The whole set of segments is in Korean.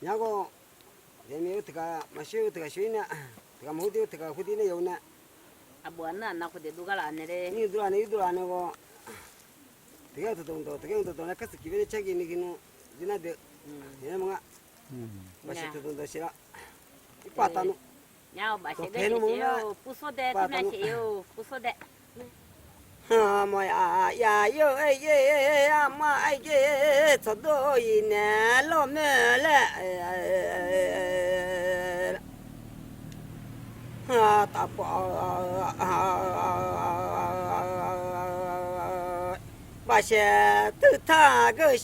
야고 내미 어떡하 마시 어떡하 쉬나 어떡하 무디 어떡하 후디네 요나 아뭐나 나고데 누가 안 내래 이들 안에 고 되게 또 나카스 기베 책이 니기노 지나데 얘네가 마시 또 싫어 이빠타노 야 마시게 배는 해요 부소대 그나시요 부소대 뭐야 야요 에예 아마 이게 저도 이네 로멜레 따보 마셔 뜻하 그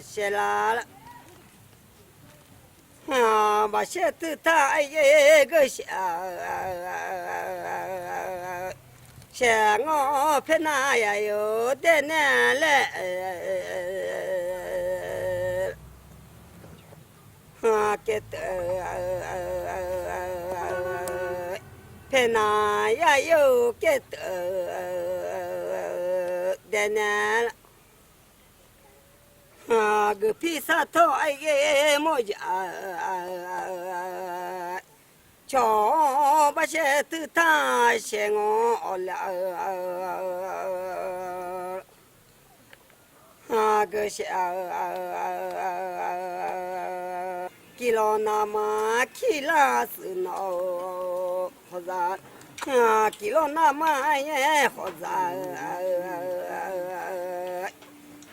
샤라 마셔 뜻하 이게 그 샤어 페나야요 데네레 께뜨 페나야요 께뜨 데네 그 피사토 이게 뭐지 저 바셰 뜻하 생어 올라 그시 길로나마 키라스노 호자 길로나마에 호자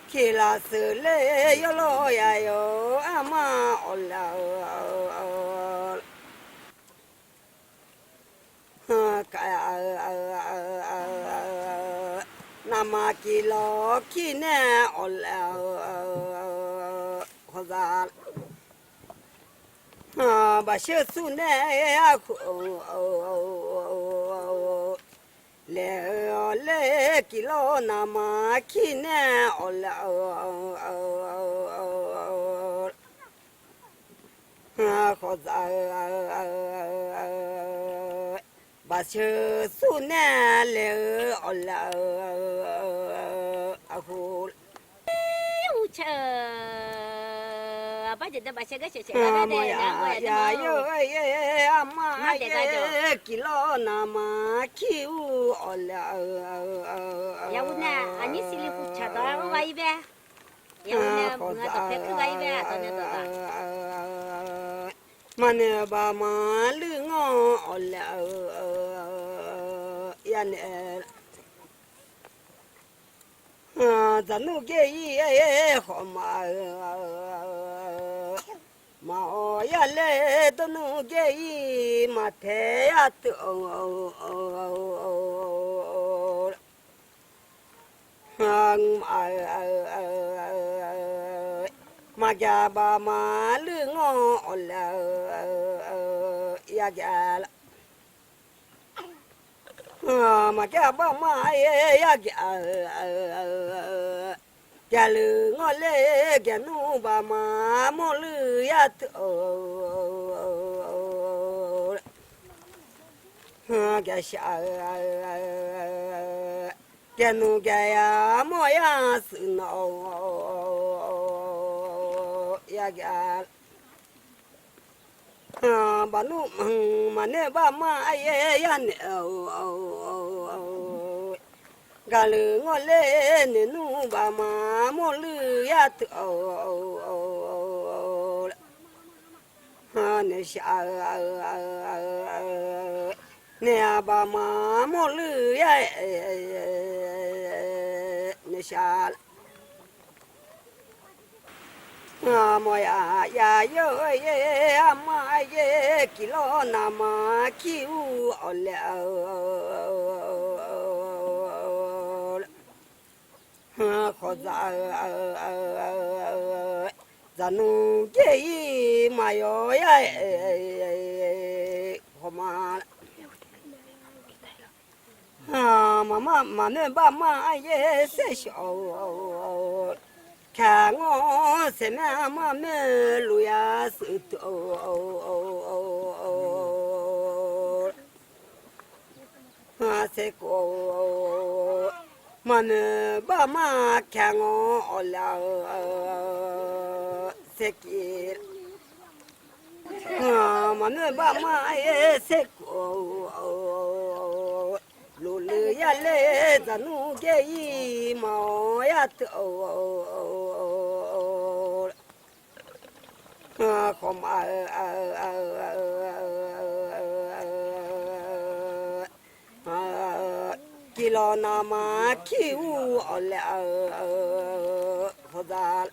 키라스레 열로야요 아마 올라 나마키로 키네 올라 호자 바셔수네 레 키로 나마키네 올라 호자 바셔수네 레 올라 아후 우차 아빠한테 마시게 셔셔가 돼 야요 예 아마 예 길로 남아 키우 올라 야우나 아니 실리 후차다 와이베 야우나 뭔가 백크가 이베 너네도다 마네바 말릉어 올라 야네 자누게 이에 호마 마오야레 도누게 이 마테야트 마갸바 말릉어 올라 야갸라 마갸바 마에 야갸 갸르 ngole 갸누 바마 몰르야트 갸샤 갸누 갸야 모야 스노 야갸 바누 마네 바마 예 야네 가르 ngole 네누 바마 몰르야트 네샤 네아바마 몰르야 네샤 뭐야 야요 예 아마 예 길로 남아 키우 올라 호자 자누게 마요야 호마 마마 마네 바마 예 세쇼 강어 세나마 멜루야 스토 세고 마네 바마 강어 올라 새끼 마늘 바마에 새꼬 룰루야레 자누게 이마야 또 고마 길어나마 키우 올래 호달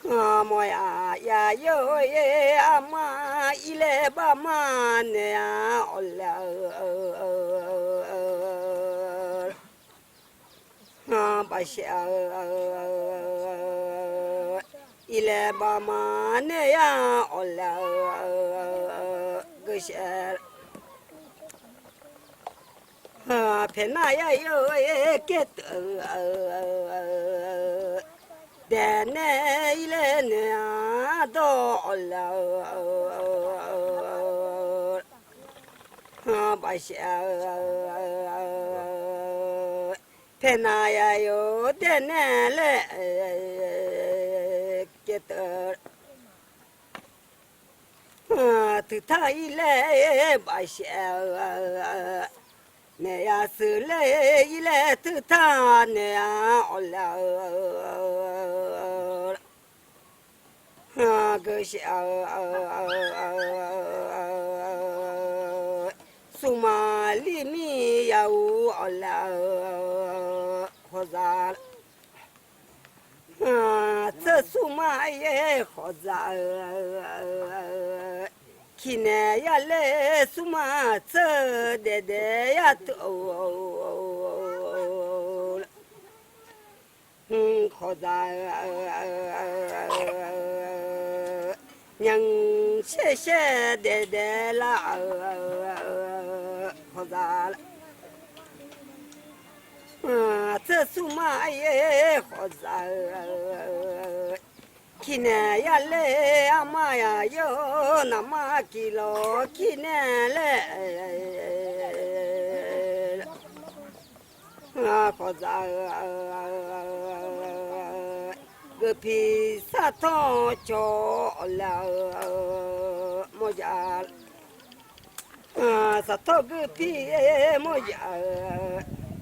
뭐야 야요예 아마 이래봐마네야 올래 바샤 이래봐마네야 올래 그셔 페나야요예 깨뜨 대내 이래네야도 올라 바샤 페나야요 대내래 깨뜨 드타일래 바샤 내야 쓸래 이래 뜻하 내야 올라 그시 수마리미 야우 올라 호자 저 수마에 호자 키네야레 수마 저데데야 또 호자 냥 셰셰데데라 호자 저 수마에 호자 키네야레 아마야요 나마키로 키네레 고자 그 비사토 졸라 모자 사토 그 비에 모자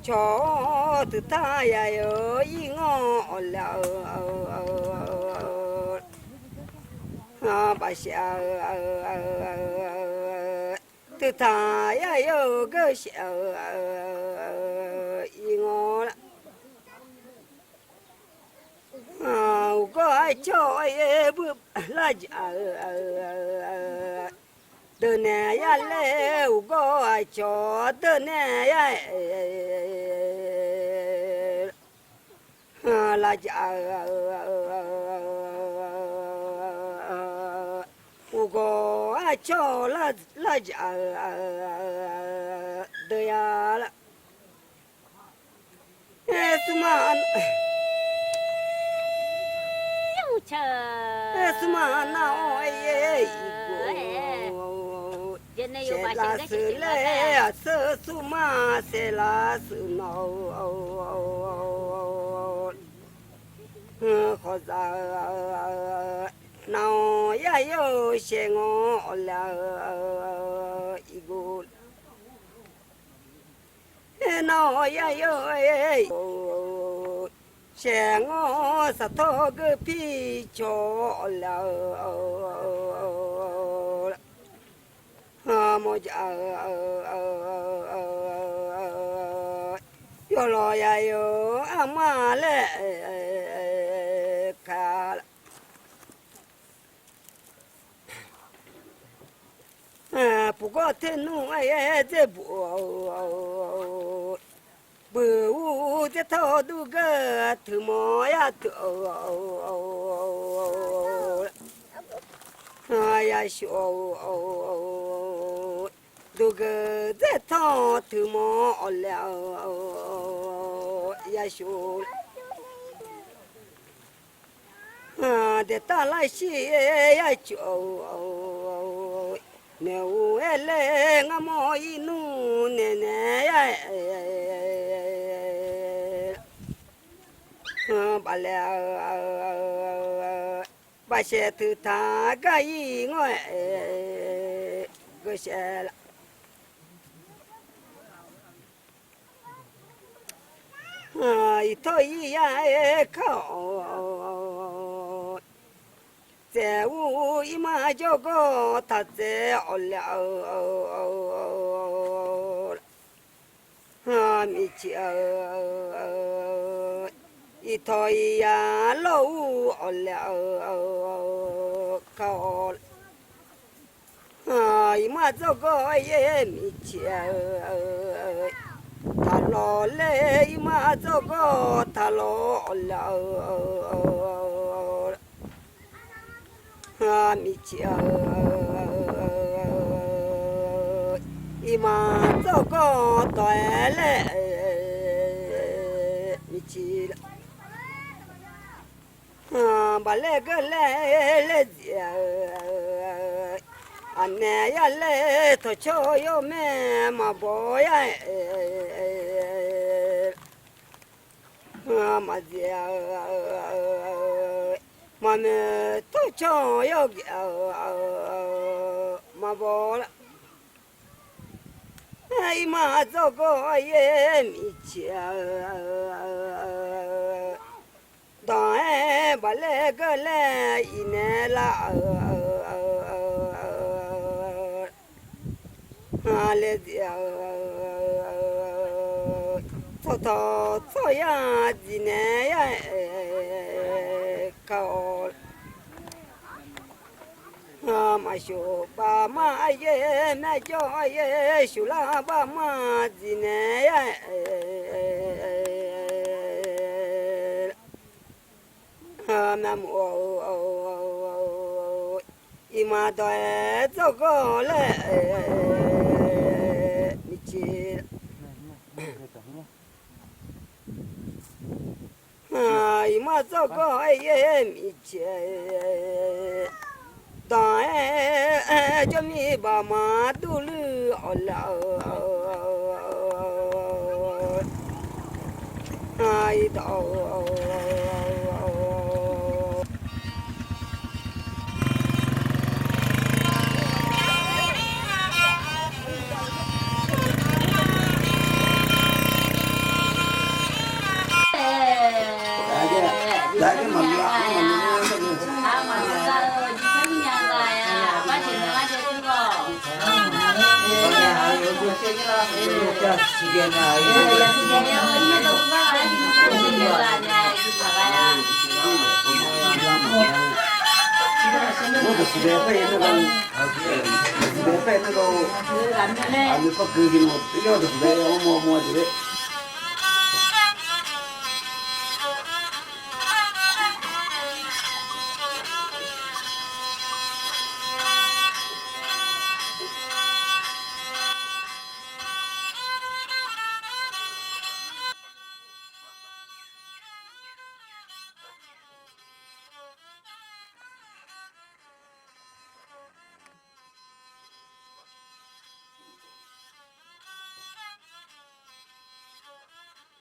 저 뜻하야요 잉어 올라 바샤 뜻하야요 그셔 잉어 우거 저에 불라자 드네야레 우거 저 드네야 라자 우거 저 라자 드야라 에스만 에스만 나오예 이고 셀라스레 스수마 셀라스노 호자 나오야요 셴오 올라 이고 나오야요 셴오 사토그 피초 올라 모자 요로야요 아마레 칼 부고테누에 제부 부우제 터두가 드모야 또 야쇼 두그제 터 드모 올려 야쇼 데탈라시 야쇼 네우엘레 ngamoinu neneya 把了把些头他个意外个些了。一头一眼靠，在屋一马叫个他在熬了，米酒，一头一眼老屋熬了，靠，一马叫个也米酒。他老嘞，一马走个他老了，米酒，一马走个对嘞，米酒了，把那个来讲。那呀嘞，他瞧有没嘛包呀？嘛家，嘛me他瞧有个嘛包了，哎嘛这个也米钱，当然把那个嘞一年了。来讲，草呀，今年呀，高，嘛修把嘛也买叫也修啦把嘛今年呀，那么一马到这个嘞。一马走个也米钱，当然叫米把马都绿好了，一道。我是在背那个，是在背那个，俺们不更新我，要是在我摸的。